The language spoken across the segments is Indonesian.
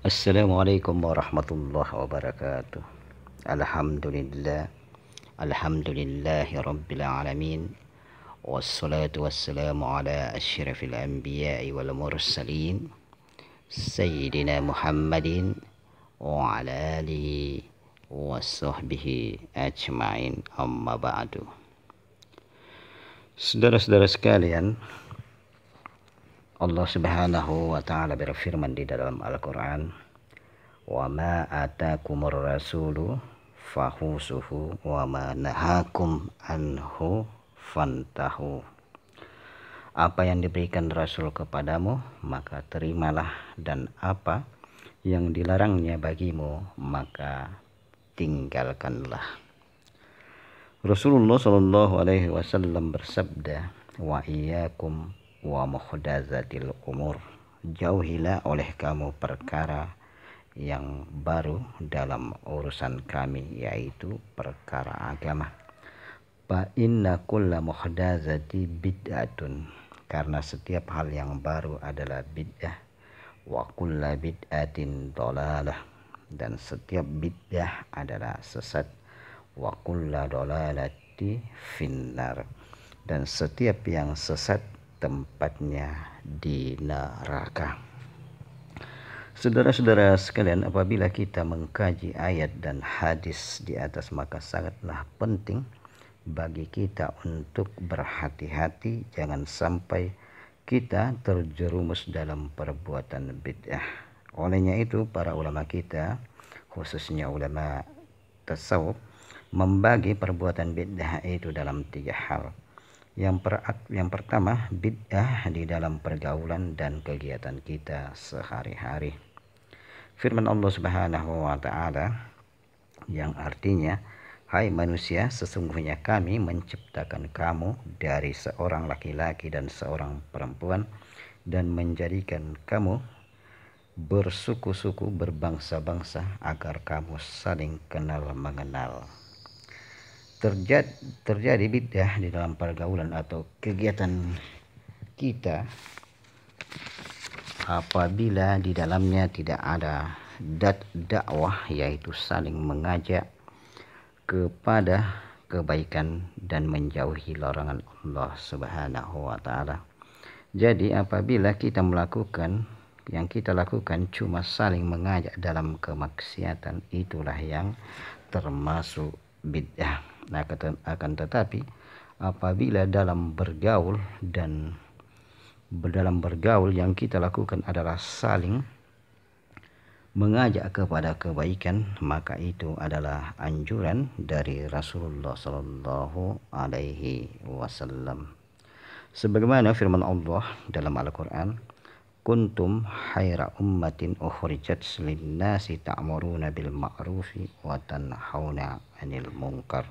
Assalamualaikum warahmatullahi wabarakatuh. Alhamdulillah. Alhamdulillahi rabbil alamin. Wassalatu wassalamu ala asyrafil anbiya'i wal mursalin Sayyidina Muhammadin wa ala alihi wa sahbihi ajma'in, amma ba'du. Saudara-saudara sekalian, Allah Subhanahu wa taala berfirman di dalam Al-Qur'an, "Wa ma atakumur rasulu fahusuhu wa ma nahakum anhu fantahu." Apa yang diberikan Rasul kepadamu maka terimalah, dan apa yang dilarangnya bagimu maka tinggalkanlah. Rasulullah Shallallahu Alaihi Wasallam bersabda, "Wa iyyakum wa muhdatsatil umur." Jauhilah oleh kamu perkara yang baru dalam urusan kami, yaitu perkara agama. Fa inna kulla muhdatsati bid'atun, karena setiap hal yang baru adalah bid'ah. Wa kulla bid'atin dhalalah, dan setiap bid'ah adalah sesat. Wa kulla dhalalati finnar, dan setiap yang sesat tempatnya di neraka. Saudara-saudara sekalian, apabila kita mengkaji ayat dan hadis di atas, maka sangatlah penting bagi kita untuk berhati-hati jangan sampai kita terjerumus dalam perbuatan bid'ah. Olehnya itu, para ulama kita, khususnya ulama tasawuf, membagi perbuatan bid'ah itu dalam 3 hal. Yang pertama, bid'ah di dalam pergaulan dan kegiatan kita sehari-hari. Firman Allah Subhanahu wa taala yang artinya, "Hai manusia, sesungguhnya kami menciptakan kamu dari seorang laki-laki dan seorang perempuan, dan menjadikan kamu bersuku-suku, berbangsa-bangsa, agar kamu saling kenal mengenal." Terjadi bid'ah di dalam pergaulan atau kegiatan kita apabila di dalamnya tidak ada dakwah, yaitu saling mengajak kepada kebaikan dan menjauhi larangan Allah Subhanahu wa taala. Jadi apabila kita melakukan yang kita lakukan cuma saling mengajak dalam kemaksiatan, itulah yang termasuk bid'ah. Nah, akan tetapi apabila dalam bergaul yang kita lakukan adalah saling mengajak kepada kebaikan, maka itu adalah anjuran dari Rasulullah Sallallahu Alaihi Wasallam. Sebagaimana firman Allah dalam Al-Quran, "Kuntum khaira ummatin ukhrijat lin-nasi ta'muruna bil ma'rufi wa tanhauna 'anil munkar."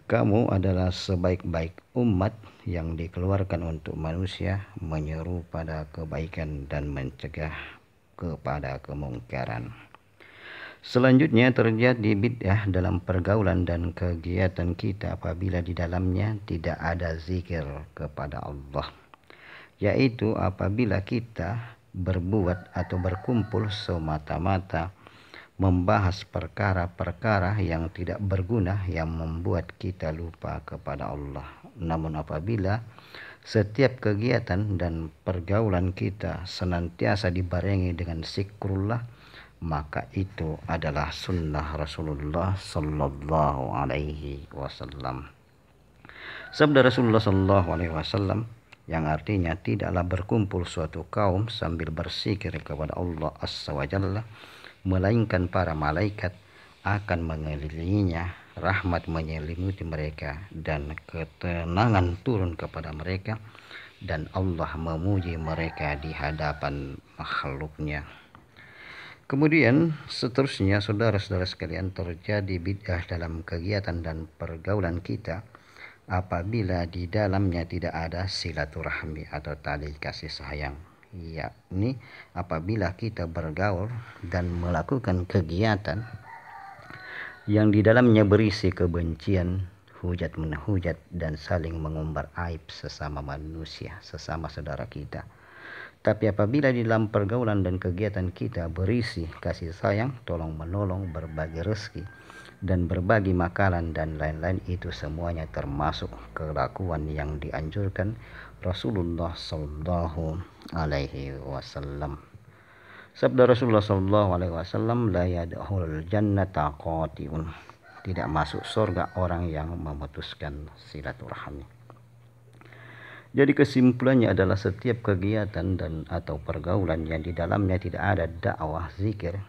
Kamu adalah sebaik-baik umat yang dikeluarkan untuk manusia, menyeru pada kebaikan dan mencegah kepada kemungkaran. Selanjutnya, terjadi bid'ah dalam pergaulan dan kegiatan kita apabila di dalamnya tidak ada zikir kepada Allah, yaitu apabila kita berbuat atau berkumpul semata-mata membahas perkara-perkara yang tidak berguna, yang membuat kita lupa kepada Allah. Namun apabila setiap kegiatan dan pergaulan kita senantiasa dibarengi dengan zikrullah, maka itu adalah sunnah Rasulullah Sallallahu Alaihi Wasallam. Sabda Rasulullah Sallallahu Alaihi Wasallam yang artinya, tidaklah berkumpul suatu kaum sambil berzikir kepada Allah Azza wa Jalla, melainkan para malaikat akan mengelilinginya, rahmat menyelimuti mereka, dan ketenangan turun kepada mereka, dan Allah memuji mereka di hadapan makhluknya. Kemudian seterusnya, saudara-saudara sekalian, terjadi bid'ah dalam kegiatan dan pergaulan kita apabila di dalamnya tidak ada silaturahmi atau tali kasih sayang, yakni apabila kita bergaul dan melakukan kegiatan yang di dalamnya berisi kebencian, hujat menhujat, dan saling mengumbar aib sesama manusia, sesama saudara kita. Tapi apabila di dalam pergaulan dan kegiatan kita berisi kasih sayang, tolong menolong, berbagi rezeki, dan berbagi makanan dan lain-lain, itu semuanya termasuk kelakuan yang dianjurkan Rasulullah Sallallahu Alaihi Wasallam. Sabda Rasulullah Sallallahu Alaihi Wasallam, la yadkhulul jannata qati'un, tidak masuk surga orang yang memutuskan silaturahmi. Jadi kesimpulannya adalah setiap kegiatan dan atau pergaulan yang di dalamnya tidak ada dakwah, zikir,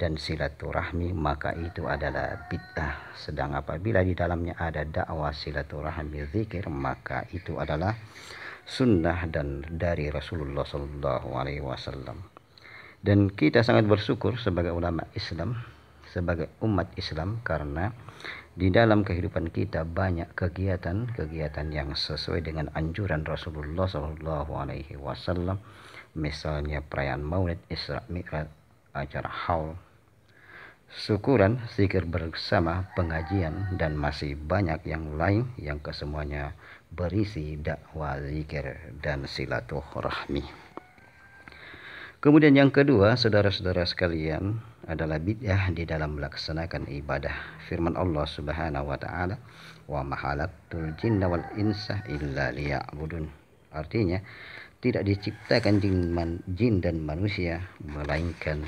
dan silaturahmi, maka itu adalah bid'ah. Sedang apabila di dalamnya ada dakwah, silaturahmi, zikir, maka itu adalah sunnah dan dari Rasulullah Sallallahu Alaihi Wasallam. Dan kita sangat bersyukur sebagai ulama Islam, sebagai umat Islam, karena di dalam kehidupan kita banyak kegiatan-kegiatan yang sesuai dengan anjuran Rasulullah Sallallahu Alaihi Wasallam. Misalnya perayaan Maulid, Isra Mi'raj, acara haul, syukuran, zikir bersama, pengajian, dan masih banyak yang lain yang kesemuanya berisi dakwah, zikir, dan silaturahmi. Kemudian yang kedua, saudara-saudara sekalian, adalah bid'ah di dalam melaksanakan ibadah. Firman Allah Subhanahu wa taala, "Wa ma khalaqtul jinna wal insa illa liya'budun." Artinya, tidak diciptakan jin dan manusia melainkan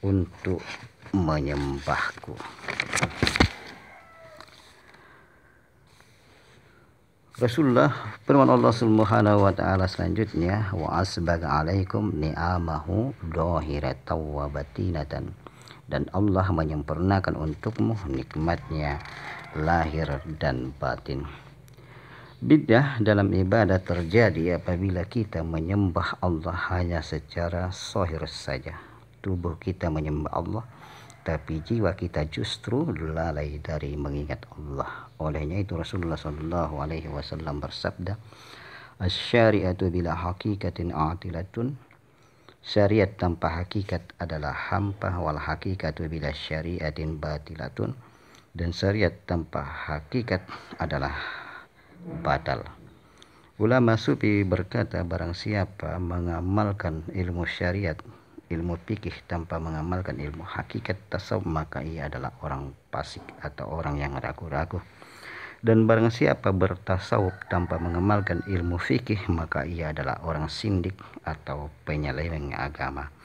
untuk menyembahku. Rasulullah, firman Allah Subhanahu wa taala selanjutnya, wa asbaga alaikum ni'amahu dhahiratan wa batinatan, dan Allah menyempurnakan untukmu nikmatnya lahir dan batin. Bid'ah dalam ibadah terjadi apabila kita menyembah Allah hanya secara zahir saja. Tubuh kita menyembah Allah, tapi jiwa kita justru lalai dari mengingat Allah. Olehnya itu Rasulullah Sallallahu Alaihi Wasallam bersabda, "Asy-syari'atu bila haqiqatin atilatun." Syariat tanpa hakikat adalah hampa, wal haqiqatu bila syari'atin batilatun. Dan syariat tanpa hakikat adalah batal. Ulama sufi berkata, barang siapa mengamalkan ilmu syariat, ilmu fikih tanpa mengamalkan ilmu hakikat tasawuf, maka ia adalah orang fasik atau orang yang ragu-ragu. Dan barang siapa bertasawuf tanpa mengamalkan ilmu fikih, maka ia adalah orang sindik atau penyeleweng agama.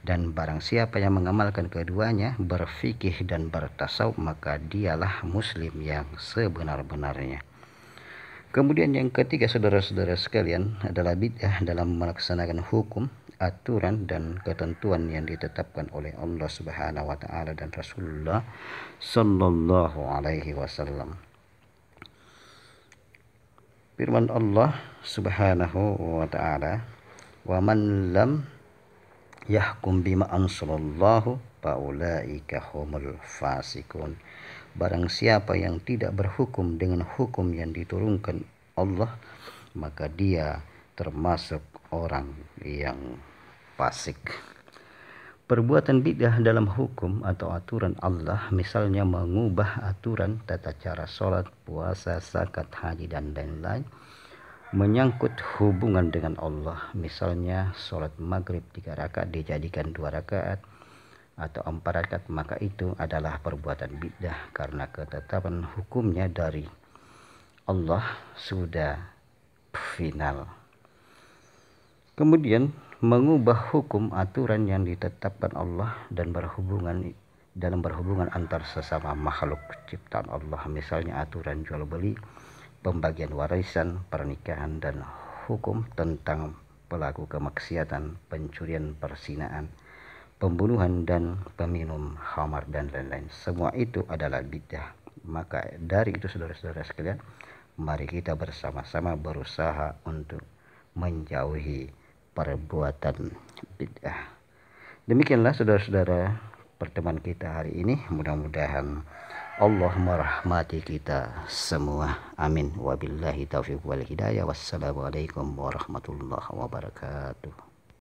Dan barang siapa yang mengamalkan keduanya, berfikih dan bertasawuf, maka dialah muslim yang sebenar-benarnya. Kemudian yang ketiga, saudara-saudara sekalian, adalah bid'ah dalam melaksanakan hukum, aturan, dan ketentuan yang ditetapkan oleh Allah Subhanahu wa taala dan Rasulullah Sallallahu Alaihi Wasallam. Firman Allah Subhanahu wa taala, "Wa man lam yahkum bima anzalallahu faulaika humul fasikun." Barang siapa yang tidak berhukum dengan hukum yang diturunkan Allah, maka dia termasuk orang yang fasik. Perbuatan bid'ah dalam hukum atau aturan Allah, misalnya mengubah aturan tata cara sholat, puasa, zakat, haji, dan lain-lain, menyangkut hubungan dengan Allah. Misalnya sholat maghrib 3 rakaat dijadikan 2 rakaat atau 4 rakaat, maka itu adalah perbuatan bid'ah karena ketetapan hukumnya dari Allah sudah final. Kemudian mengubah hukum aturan yang ditetapkan Allah dan berhubungan antar sesama makhluk ciptaan Allah, misalnya aturan jual beli, pembagian warisan, pernikahan, dan hukum tentang pelaku kemaksiatan, pencurian, perzinaan, pembunuhan, dan peminum khamar, dan lain-lain. Semua itu adalah bid'ah. Maka dari itu, saudara-saudara sekalian, mari kita bersama-sama berusaha untuk menjauhi perbuatan bid'ah. Demikianlah saudara-saudara pertemuan kita hari ini. Mudah-mudahan Allah merahmati kita semua. Amin. Wabillahi taufiq wal hidayah. Wassalamualaikum warahmatullahi wabarakatuh.